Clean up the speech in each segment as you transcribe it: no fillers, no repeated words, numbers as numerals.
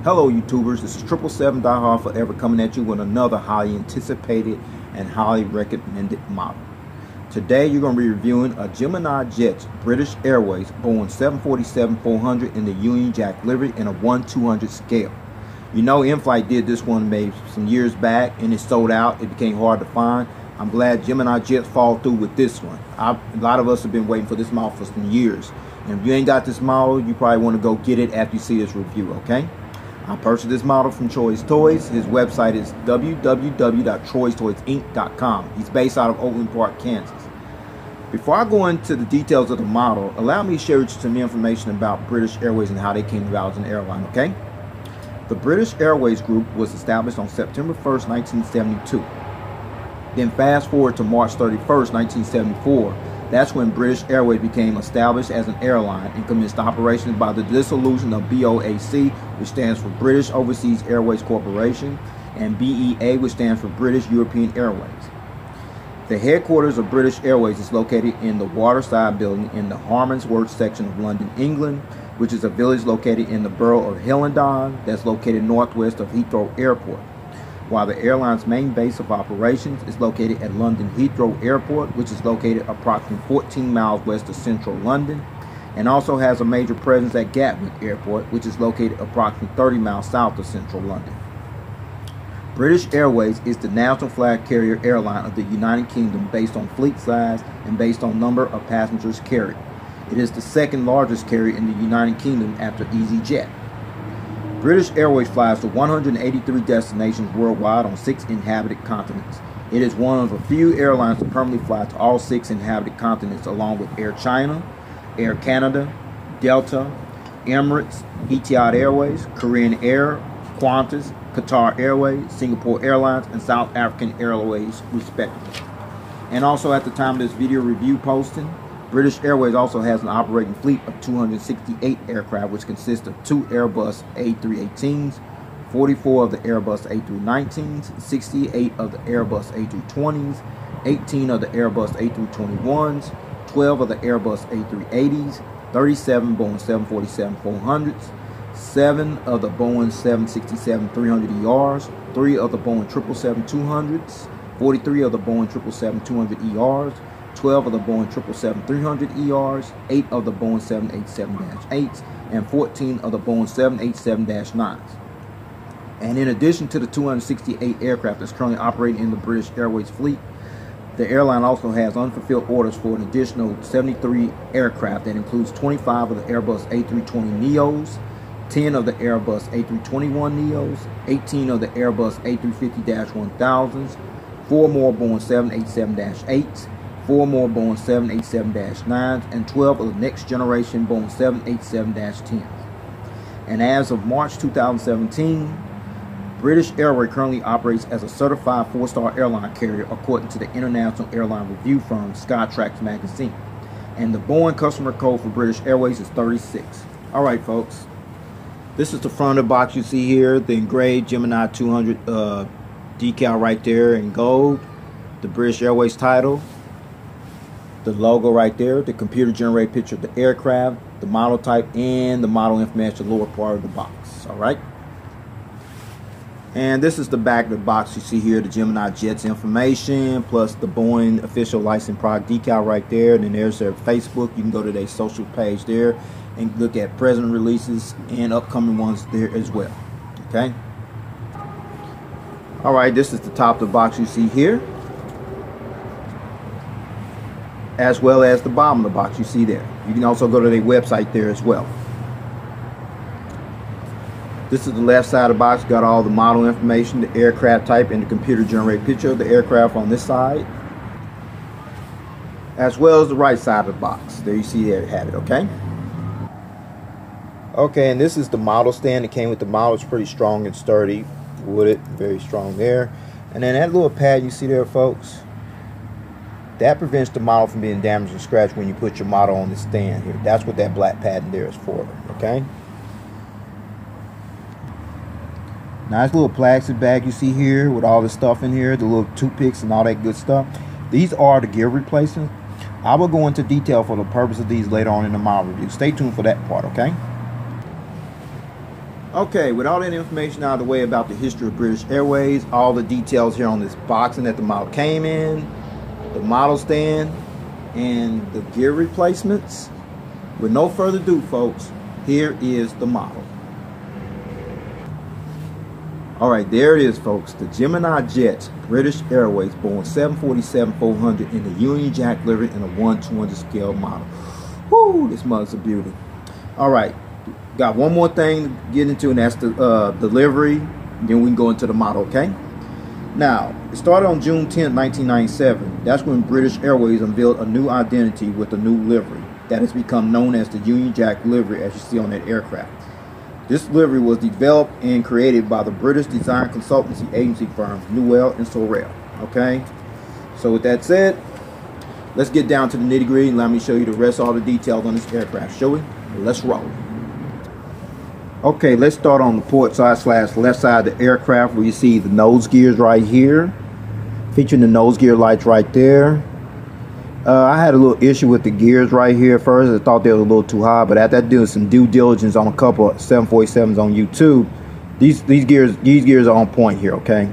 Hello YouTubers, this is 777 Die Hard Forever coming at you with another highly anticipated and highly recommended model. Today you're going to be reviewing a Gemini Jets British Airways Boeing 747-400 in the Union Jack livery in a 1/200 scale. You know, In-Flight did this one maybe some years back and it sold out. It became hard to find. I'm glad Gemini Jets followed through with this one. A lot of us have been waiting for this model for some years. And if you ain't got this model, you probably want to go get it after you see this review, okay? I purchased this model from Troy's Toys. His website is www.troystoysinc.com. He's based out of Oakland Park, Kansas. Before I go into the details of the model, allow me to share with you some information about British Airways and how they came about as an airline, okay? The British Airways Group was established on September 1st, 1972. Then fast forward to March 31st, 1974. That's when British Airways became established as an airline and commenced operations by the dissolution of BOAC, which stands for British Overseas Airways Corporation, and BEA, which stands for British European Airways. The headquarters of British Airways is located in the Waterside Building in the Harmondsworth section of London, England, which is a village located in the borough of Hillendon that's located northwest of Heathrow Airport. While the airline's main base of operations is located at London Heathrow Airport, which is located approximately 14 miles west of central London, and also has a major presence at Gatwick Airport, which is located approximately 30 miles south of central London. British Airways is the national flag carrier airline of the United Kingdom based on fleet size and based on number of passengers carried. It is the second largest carrier in the United Kingdom after EasyJet. British Airways flies to 183 destinations worldwide on 6 inhabited continents. It is one of a few airlines to permanently fly to all 6 inhabited continents, along with Air China, Air Canada, Delta, Emirates, Etihad Airways, Korean Air, Qantas, Qatar Airways, Singapore Airlines, and South African Airways, respectively. And also at the time of this video review posting, British Airways also has an operating fleet of 268 aircraft, which consists of 2 Airbus A318s, 44 of the Airbus A319s, 68 of the Airbus A320s, 18 of the Airbus A321s, 12 of the Airbus A380s, 37 Boeing 747-400s, 7 of the Boeing 767-300ERs, 3 of the Boeing 777-200s, 43 of the Boeing 777-200ERs, 12 of the Boeing 777-300ERs, 8 of the Boeing 787-8s, and 14 of the Boeing 787-9s. And in addition to the 268 aircraft that's currently operating in the British Airways fleet, the airline also has unfulfilled orders for an additional 73 aircraft that includes 25 of the Airbus A320neos, 10 of the Airbus A321neos, 18 of the Airbus A350-1000s, 4 more Boeing 787-8s, 4 more Boeing 787-9s, and 12 of the next generation Boeing 787-10s. And as of March 2017, British Airways currently operates as a certified 4-star airline carrier according to the international airline review firm Skytrax magazine. And the Boeing customer code for British Airways is 36. Alright folks, this is the front of the box you see here, the engraved Gemini 200 decal right there in gold, the British Airways title, the logo right there, the computer generated picture of the aircraft, the model type, and the model information lower part of the box. Alright, and this is the back of the box you see here, the Gemini Jets information plus the Boeing official licensed product decal right there. And then there's their Facebook. You can go to their social page there and look at present releases and upcoming ones there as well. Okay, alright, this is the top of the box you see here, as well as the bottom of the box you see there. You can also go to their website there as well. This is the left side of the box. Got all the model information, the aircraft type, and the computer generated picture of the aircraft on this side, as well as the right side of the box. There you see there, have it. Okay, and this is the model stand that came with the model. It's pretty strong and sturdy, wooded, very strong there. And then that little pad you see there, folks, that prevents the model from being damaged or scratched when you put your model on the stand here. That's what that black pad in there is for. Okay, nice little plastic bag you see here with all the stuff in here, the little toothpicks and all that good stuff. These are the gear replacements. I will go into detail for the purpose of these later on in the model review. Stay tuned for that part, okay? Okay, with all that information out of the way about the history of British Airways, all the details here on this boxing that the model came in, the model stand, and the gear replacements, with no further ado, folks, here is the model. Alright, there it is, folks. The Gemini Jets, British Airways Boeing 747-400 in the Union Jack livery in a 1/200 scale model. Whoo, this mother's a beauty. Alright, got one more thing to get into, and that's the livery. Then we can go into the model, okay? Now, it started on June 10, 1997. That's when British Airways unveiled a new identity with a new livery that has become known as the Union Jack livery, as you see on that aircraft. This livery was developed and created by the British design consultancy agency firms Newell and Sorrell. Okay, so with that said, let's get down to the nitty-gritty and let me show you the rest of all the details on this aircraft. Shall we? Let's roll. Okay, let's start on the port side / left side of the aircraft, where you see the nose gears right here, featuring the nose gear lights right there. I had a little issue with the gears right here first. I thought they were a little too high, but after doing some due diligence on a couple of 747s on YouTube, these gears are on point here, okay?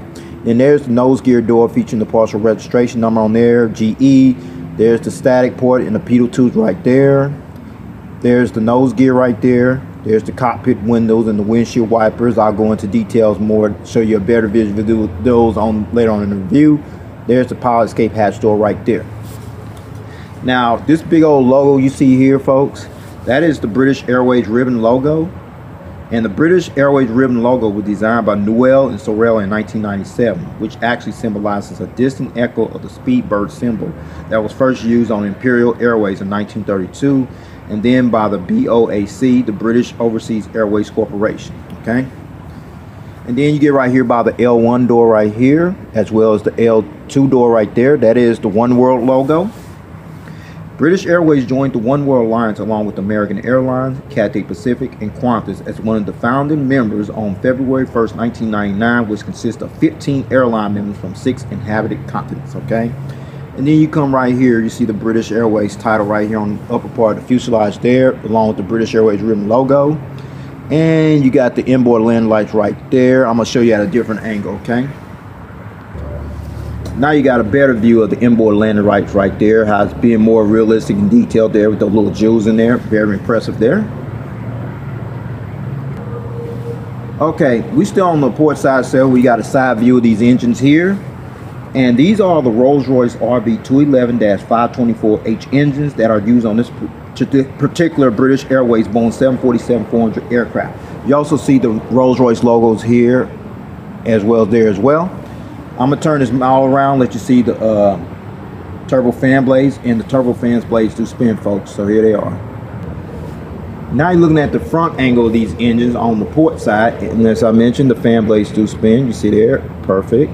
And there's the nose gear door featuring the partial registration number on there, GE. There's the static port and the pedal tubes right there. There's the nose gear right there. There's the cockpit windows and the windshield wipers. I'll go into details more, show you a better visual of those later on in the review. There's the pilot escape hatch door right there. Now, this big old logo you see here, folks, that is the British Airways ribbon logo. And the British Airways ribbon logo was designed by Newell and Sorrell in 1997, which actually symbolizes a distant echo of the Speedbird symbol that was first used on Imperial Airways in 1932, and then by the BOAC, the British Overseas Airways Corporation. Okay, and then you get right here by the L1 door right here, as well as the L2 door right there. That is the OneWorld logo. British Airways joined the OneWorld Alliance along with American Airlines, Cathay Pacific, and Qantas as one of the founding members on February 1st, 1999, which consists of 15 airline members from 6 inhabited continents, okay? And then you come right here, you see the British Airways title right here on the upper part of the fuselage there, along with the British Airways ribbon logo. And you got the inboard landing lights right there. I'm going to show you at a different angle, okay? Now you got a better view of the inboard landing lights right there, how it's being more realistic and detailed there with the little jewels in there. Very impressive there. Okay, we still on the port side, so we got a side view of these engines here. And these are the Rolls-Royce RB211-524H engines that are used on this particular British Airways Boeing 747-400 aircraft. You also see the Rolls-Royce logos here as well as there as well. I'm going to turn this all around, let you see the turbo fan blades, and the turbo fans blades do spin, folks. So here they are. Now you're looking at the front angle of these engines on the port side, and as I mentioned, the fan blades do spin. You see there, perfect.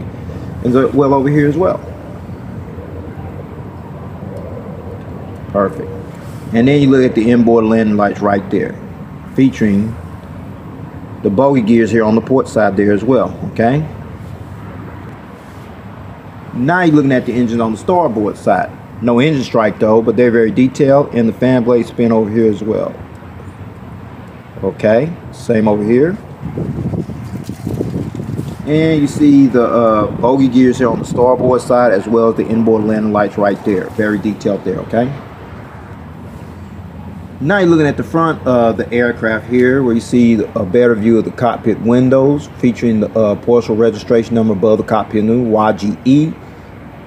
And well over here as well. Perfect. And then you look at the inboard landing lights right there, featuring the bogey gears here on the port side there as well, okay? Now you're looking at the engines on the starboard side. No engine strike though, but they're very detailed, and the fan blades spin over here as well. Okay, same over here. And you see the bogey gears here on the starboard side, as well as the inboard landing lights right there. Very detailed there, okay? Now you're looking at the front of the aircraft here, where you see a better view of the cockpit windows, featuring the partial registration number above the cockpit window, YGE,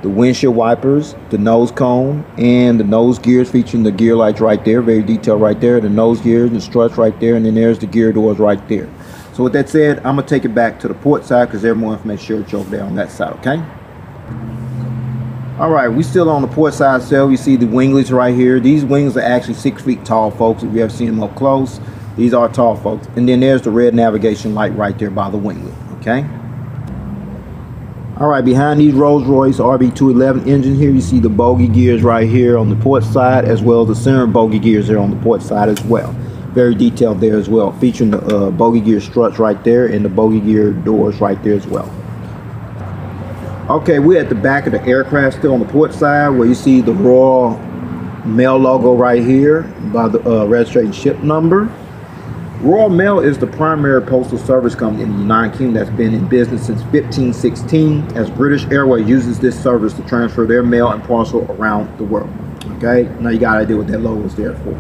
the windshield wipers, the nose cone, and the nose gears, featuring the gear lights right there. Very detailed right there. The nose gears and the struts right there, and then there's the gear doors right there. So with that said, I'm going to take it back to the port side because there's more information over there on that side, okay? Alright, we still on the port side cell. You see the winglets right here. These wings are actually 6 feet tall, folks. If you ever seen them up close, these are tall, folks. And then there's the red navigation light right there by the winglet, okay? Alright, behind these Rolls-Royce RB211 engine here, you see the bogey gears right here on the port side, as well as the center bogey gears there on the port side as well. Very detailed there as well, featuring the bogey gear struts right there and the bogey gear doors right there as well. Okay, we're at the back of the aircraft, still on the port side, where you see the Royal Mail logo right here by the registration ship number. Royal Mail is the primary postal service company in the United Kingdom that's been in business since 1516, as British Airways uses this service to transfer their mail and parcel around the world. Okay, now you got to idea what that logo is there for.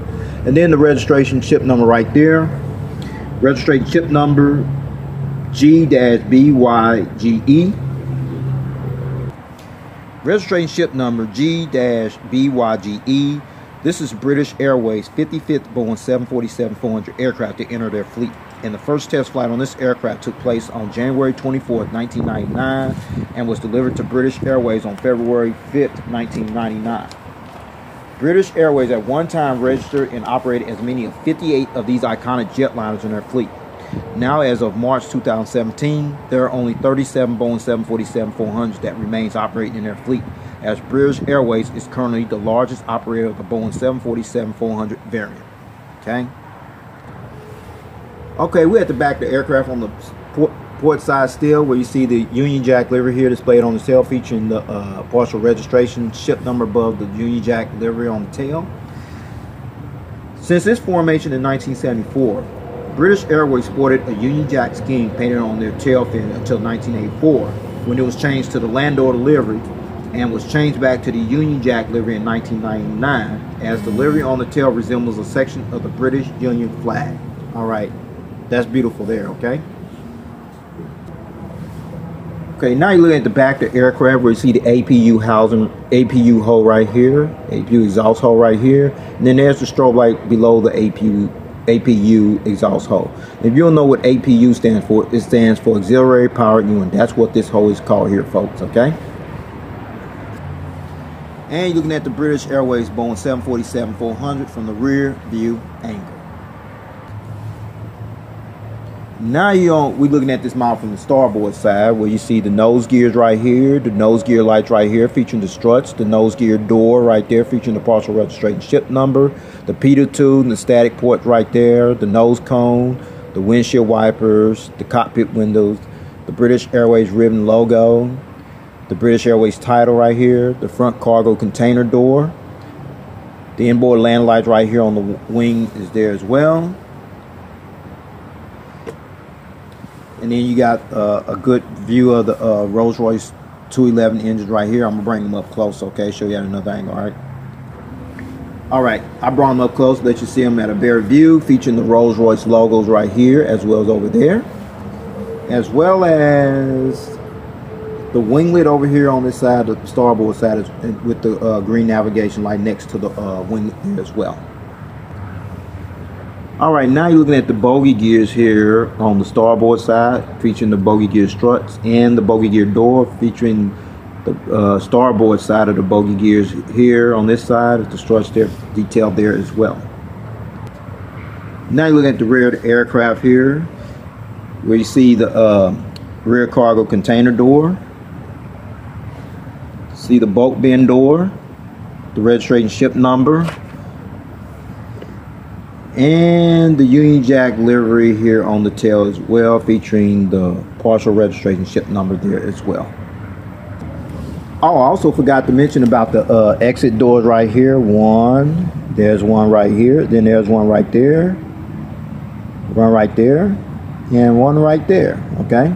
And then the registration ship number right there. Registration ship number G-BYGE. Registration ship number G-BYGE. This is British Airways' 55th Boeing 747-400 aircraft to enter their fleet. And the first test flight on this aircraft took place on January 24th, 1999, and was delivered to British Airways on February 5th, 1999. British Airways at one time registered and operated as many as 58 of these iconic jetliners in their fleet. Now, as of March 2017, there are only 37 Boeing 747-400s that remains operating in their fleet, as British Airways is currently the largest operator of the Boeing 747-400 variant. Okay, we're at the back of the aircraft on the port side still, where you see the Union Jack livery here displayed on the tail, featuring the partial registration ship number above the Union Jack livery on the tail. Since its formation in 1974, British Airways sported a Union Jack scheme painted on their tail fin until 1984, when it was changed to the land order livery, and was changed back to the Union Jack livery in 1999, as the livery on the tail resembles a section of the British Union flag. All right, that's beautiful there, okay? Okay, now you're looking at the back of the aircraft, where you see the APU housing, APU hole right here, APU exhaust hole right here, and then there's the strobe light below the APU exhaust hole. If you don't know what APU stands for, it stands for auxiliary power unit. That's what this hole is called here, folks, okay? And you're looking at the British Airways Boeing 747-400 from the rear view angle. Now we're looking at this model from the starboard side, where you see the nose gears right here, the nose gear lights right here featuring the struts, the nose gear door right there featuring the partial registration ship number, the pitot tube and the static port right there, the nose cone, the windshield wipers, the cockpit windows, the British Airways ribbon logo, the British Airways title right here, the front cargo container door, the inboard land lights right here on the wing is there as well. And then you got a good view of the Rolls-Royce 211 engines right here. I'm going to bring them up close, okay? Show you at another angle, all right? All right, I brought them up close, let you see them at a better view, featuring the Rolls-Royce logos right here, as well as over there. As well as the winglet over here on this side, the starboard side, is with the green navigation light next to the winglet here as well. All right, now you're looking at the bogey gears here on the starboard side, featuring the bogey gear struts, and the bogey gear door featuring the starboard side of the bogey gears here on this side, with the struts there detailed there as well. Now you're looking at the rear of the aircraft here, where you see the rear cargo container door, see the bulk bin door, the registration ship number, and the Union Jack livery here on the tail as well, featuring the partial registration ship number there as well. Oh, I also forgot to mention about the exit doors right here. One, there's one right here, then there's one right there, one right there, and one right there, okay?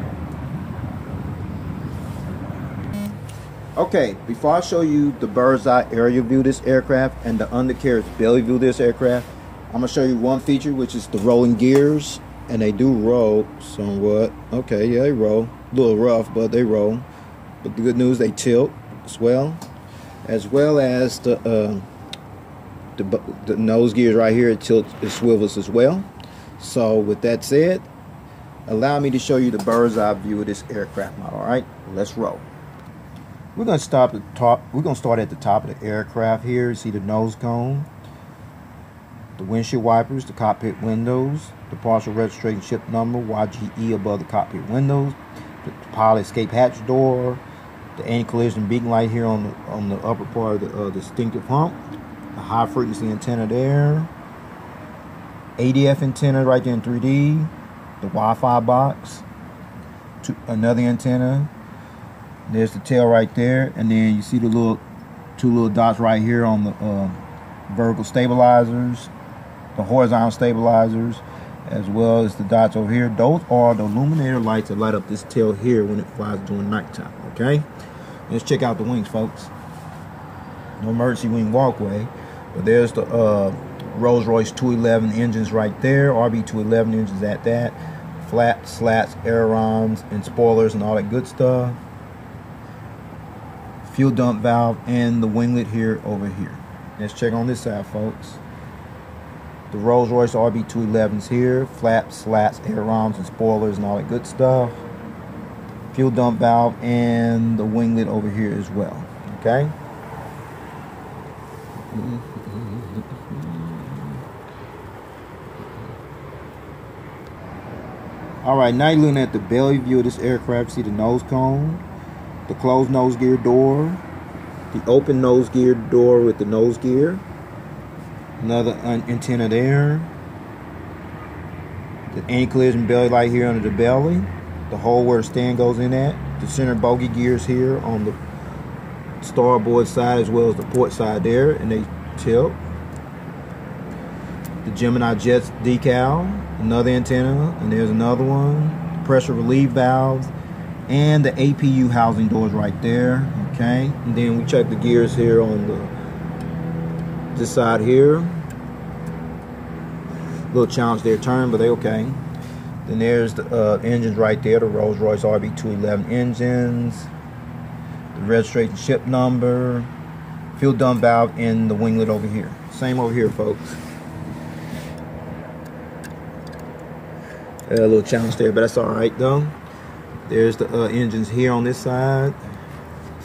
Okay, before I show you the bird's eye aerial view of this aircraft and the undercarriage belly view of this aircraft, I'm going to show you one feature, which is the rolling gears, and they do roll somewhat. Okay, yeah, they roll. A little rough, but they roll. But the good news, they tilt as well as the nose gears right here. It tilts, it swivels as well. So with that said, allow me to show you the bird's eye view of this aircraft model. All right, let's roll. We're going to start at the top. We're going to start at the top of the aircraft here. You see the nose cone, the windshield wipers, the cockpit windows, the partial registration ship number YGE above the cockpit windows, the pilot escape hatch door, the anti-collision beacon light here on the upper part of the distinctive hump, the high frequency antenna there, ADF antenna right there in 3D, the Wi-Fi box, another antenna. There's the tail right there, and then you see the two little dots right here on the vertical stabilizers, the horizontal stabilizers, as well as the dots over here. Those are the illuminator lights that light up this tail here when it flies during nighttime. Okay, let's check out the wings, folks. No emergency wing walkway, but there's the Rolls-Royce 211 engines right there. RB 211 engines at that. Flaps, slats, ailerons, and spoilers and all that good stuff. Fuel dump valve and the winglet here over here. Let's check on this side, folks. The Rolls-Royce RB 211s here. Flaps, slats, ailerons, and spoilers and all that good stuff. Fuel dump valve and the winglet over here as well. Okay. Alright, now you're looking at the belly view of this aircraft. See the nose cone, the closed nose gear door, the open nose gear door with the nose gear, another antenna there, the anti-collision belly light here under the belly, the hole where the stand goes in at, the center bogey gears here on the starboard side as well as the port side there, and they tilt. The Gemini Jets decal, another antenna, and there's another one. The pressure relief valves, and the APU housing doors right there. Okay, and then we check the gears here on this side here. A little challenge their turn, but they okay. Then there's the engines right there, the Rolls-Royce RB 211 engines, the registration ship number, fuel dump valve, and the winglet over here. Same over here, folks. A little challenge there, but that's all right though. There's the engines here on this side,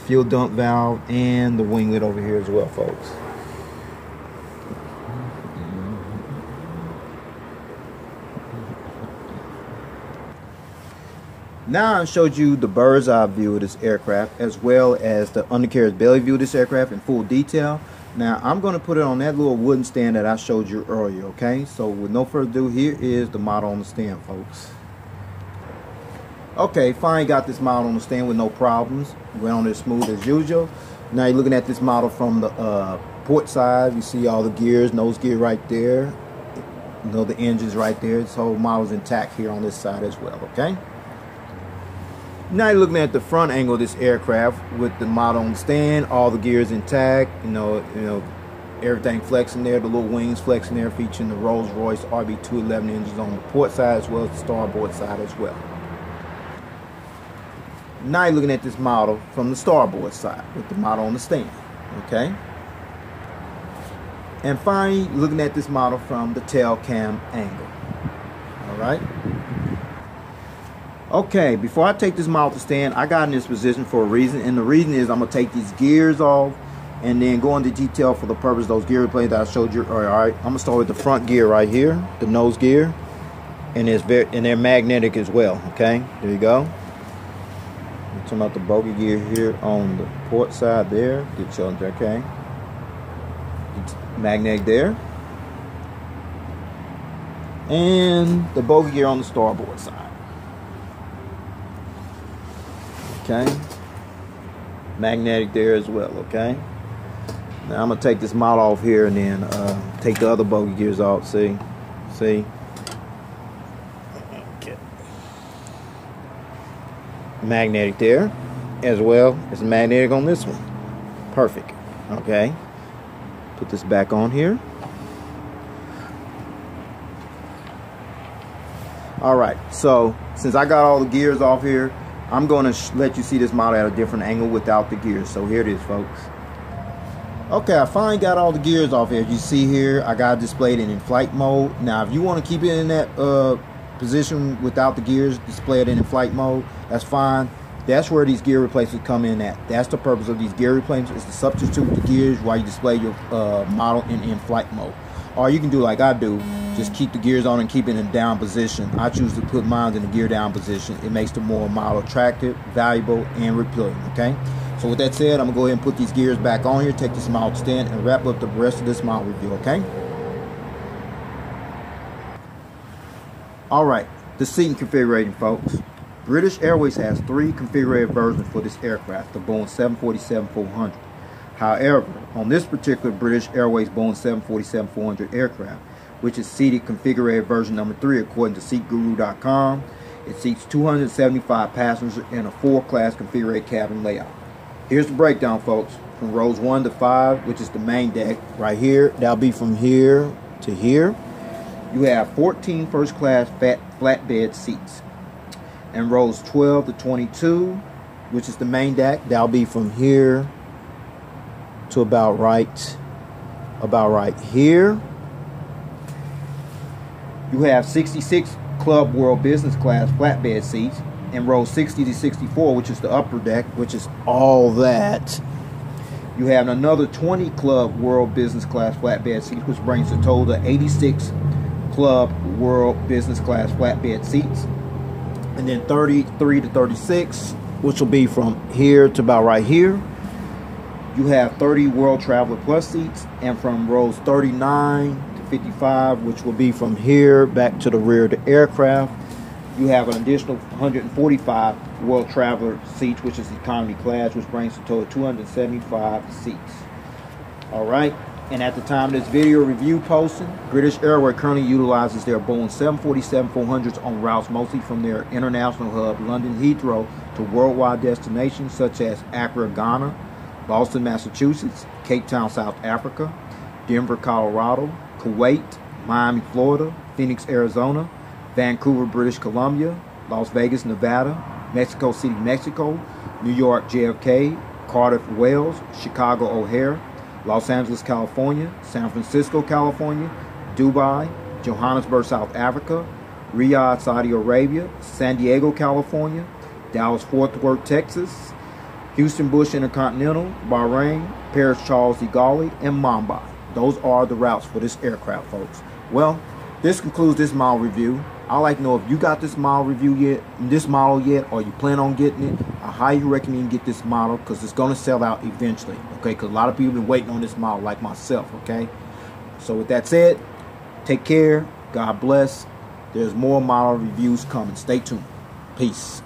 fuel dump valve, and the winglet over here as well, folks. Now I showed you the bird's eye view of this aircraft as well as the undercarriage belly view of this aircraft in full detail. Now I'm going to put it on that little wooden stand that I showed you earlier, okay? So with no further ado, here is the model on the stand, folks. Okay, finally got this model on the stand with no problems. Went on it smooth as usual. Now you're looking at this model from the port side. You see all the gears, nose gear right there. You know, the engine's right there. This whole model's intact here on this side as well, okay? Now you're looking at the front angle of this aircraft with the model on the stand, all the gears intact, you know, everything flexing there, the little wings flexing there, featuring the Rolls-Royce RB 211 engines on the port side as well as the starboard side as well. Now you're looking at this model from the starboard side with the model on the stand, okay? And finally, looking at this model from the tail cam angle, all right? Okay, before I take this model to stand, I got in this position for a reason, and the reason is I'm going to take these gears off and then go into detail for the purpose of those gear replays that I showed you. All right, I'm going to start with the front gear right here, the nose gear, and they're magnetic as well, okay? There you go. Turn out the bogey gear here on the port side there. Get challenge, okay? It's magnetic there. And the bogey gear on the starboard side. Okay, magnetic there as well, okay? Now I'm gonna take this model off here and then take the other bogey gears off, see? Okay. Magnetic there as well as magnetic on this one. Perfect, okay? Put this back on here. All right, so since I got all the gears off here, I'm going to let you see this model at a different angle without the gears. So here it is, folks. Okay, I finally got all the gears off here. As you see here, I got it displayed in flight mode. Now, if you want to keep it in that position without the gears, display it in flight mode, that's fine. That's where these gear replacements come in at. That's the purpose of these gear replacements, is to substitute the gears while you display your model in flight mode. Or you can do like I do, just keep the gears on and keep it in down position. I choose to put mine in the gear down position. It makes the more model attractive, valuable, and appealing, okay? So with that said, I'm gonna go ahead and put these gears back on here, take this model to stand, and wrap up the rest of this model review, okay? All right, the seating configuration, folks. British Airways has 3 configured versions for this aircraft, the Boeing 747-400. However, on this particular British Airways Boeing 747-400 aircraft, which is seated configurated version number 3 according to SeatGuru.com. It seats 275 passengers in a 4-class configured cabin layout. Here's the breakdown, folks. From rows 1 to 5, which is the main deck, right here, that'll be from here to here. You have 14 first-class flatbed seats. And rows 12 to 22, which is the main deck, that'll be from here to about right here. You have 66 Club World Business Class flatbed seats, and rows 60 to 64, which is the upper deck, which is all that. You have another 20 Club World Business Class flatbed seats, which brings the total to 86 Club World Business Class flatbed seats. And then 33 to 36, which will be from here to about right here. You have 30 World Traveler Plus seats, and from rows 39 to 55, which will be from here back to the rear of the aircraft, you have an additional 145 World Traveler seats, which is economy class, which brings the total 275 seats. All right, and at the time of this video review posting, British Airways currently utilizes their Boeing 747-400s on routes mostly from their international hub, London Heathrow, to worldwide destinations such as Accra, Ghana, Boston, Massachusetts, Cape Town, South Africa, Denver, Colorado, Kuwait, Miami, Florida, Phoenix, Arizona, Vancouver, British Columbia, Las Vegas, Nevada, Mexico City, Mexico, New York, JFK, Cardiff, Wales, Chicago, O'Hare, Los Angeles, California, San Francisco, California, Dubai, Johannesburg, South Africa, Riyadh, Saudi Arabia, San Diego, California, Dallas-Fort Worth, Texas, Houston Bush Intercontinental, Bahrain, Paris Charles de Gaulle, and Mumbai. Those are the routes for this aircraft, folks. Well, this concludes this model review. I'd like to know if you got this model yet, or you plan on getting it. I highly recommend you get this model because it's going to sell out eventually, okay? Because a lot of people have been waiting on this model, like myself, okay? So with that said, take care. God bless. There's more model reviews coming. Stay tuned. Peace.